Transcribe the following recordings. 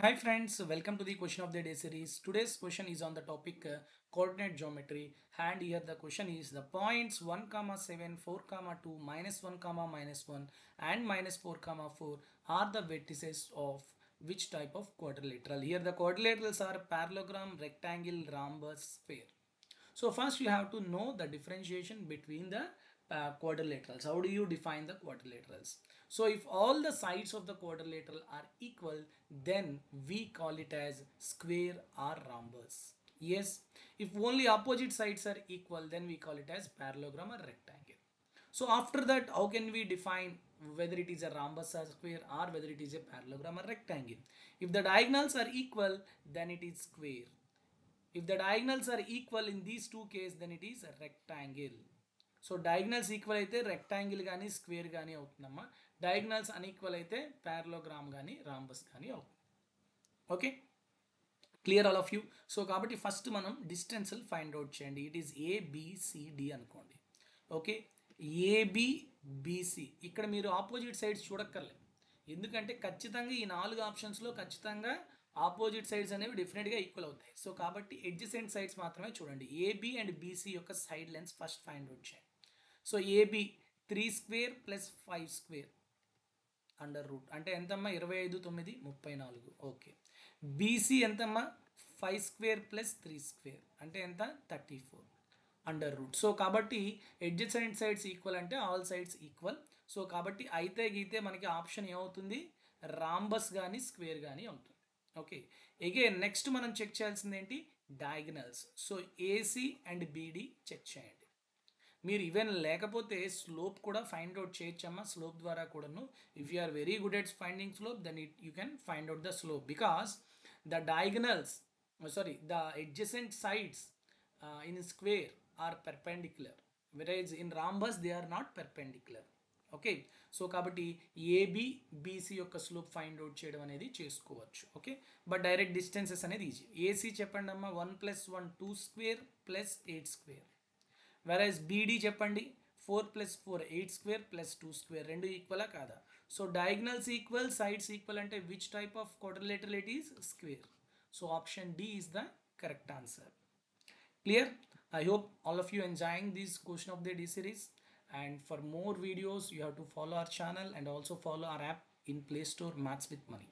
Hi friends, welcome to the question of the day series. Today's question is on the topic coordinate geometry, and here the question is the points 1 comma 7, 4 comma 2, minus 1 comma minus 1 and minus 4 comma 4 are the vertices of which type of quadrilateral. Here the quadrilaterals are parallelogram, rectangle, rhombus, sphere. So first you have to know the differentiation between the quadrilaterals. How do you define the quadrilaterals? So if all the sides of the quadrilateral are equal, then we call it as square or rhombus. Yes, if only opposite sides are equal, then we call it as parallelogram or rectangle. So after that, how can we define whether it is a rhombus or square or whether it is a parallelogram or rectangle? If the diagonals are equal, then it is square. If the diagonals are equal in these two cases, then it is a rectangle. So diagonals equal అయితే rectangle కానీ square కానీ అవుతుందమ్మా. Diagonals unequal అయితే parallelogram కానీ rhombus కానీ అవుతుంది. Okay, clear all of you. So కాబట్టి first మనం డిస్టెన్స్లు ఫైండ్ అవుట్ చేయండి. ఇట్ ఈస్ ఏబిసిడి అనుకోండి. ఓకే, ఏబిబిసి ఇక్కడ మీరు ఆపోజిట్ సైడ్స్ చూడక్కర్లేదు, ఎందుకంటే ఖచ్చితంగా ఈ 4 ఆప్షన్స్లో ఖచ్చితంగా ఆపోజిట్ సైడ్స్ అనేవి డెఫినెట్గా ఈక్వల్ అవుతాయి. సో కాబట్టి ఎడ్జసెంట్ సైడ్స్ మాత్రమే చూడండి. ఏబి అండ్ బీసీ యొక్క side lengths first find out చేయండి. So AB 3 square plus 5 square under root అంటే ఎంతమ్మా 25 9 34. ఓకే, బీసీ ఎంతమ్మా 5 స్క్వేర్ ప్లస్ 3 స్క్వేర్ అంటే ఎంత 34 అండర్ రూట్. సో కాబట్టి ఎడ్జసెంట్ సైడ్స్ ఈక్వల్ అంటే ఆల్ సైడ్స్ ఈక్వల్. సో కాబట్టి అయితే గీతే మనకి ఆప్షన్ ఏమవుతుంది, రాంబస్ కానీ స్క్వేర్ కానీ అవుతుంది. ఓకే, అగైన్ నెక్స్ట్ మనం చెక్ చేయాల్సింది ఏంటి, diagonals. So AC and BD check చేయండి. మీరు ఈవెన్ లేకపోతే స్లోప్ కూడా ఫైండ్ అవుట్ చేయొచ్చమ్మా, స్లోప్ ద్వారా కూడాను. If you are very good at finding slope, then you can find out the slope because the diagonals sorry the adjacent sides in square are perpendicular, whereas in rhombus they are not perpendicular. Okay, so కాబట్టి AB BC యొక్క slope find out చేయడం అనేది చేసుకోవచ్చు. Okay, but direct distances అనేది easy. AC చెప్పండి అమ్మా 1 + 1 2 square plus 8 square. వెరైజ్ beedi చెప్పండి 4 + 4 8 square plus 2 square. రెండు ఈక్వలా కాదా? So diagonals equal, sides equal అంటే which type of quadrilateral it is, square. So option D is the correct answer. Clear? I hope all of you enjoying this question of the D series, and for more videos you have to follow our channel and also follow our app in Play Store, Maths with Money.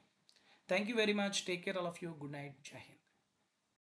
Thank you very much. Take care all of you. Good night. Jai Hind.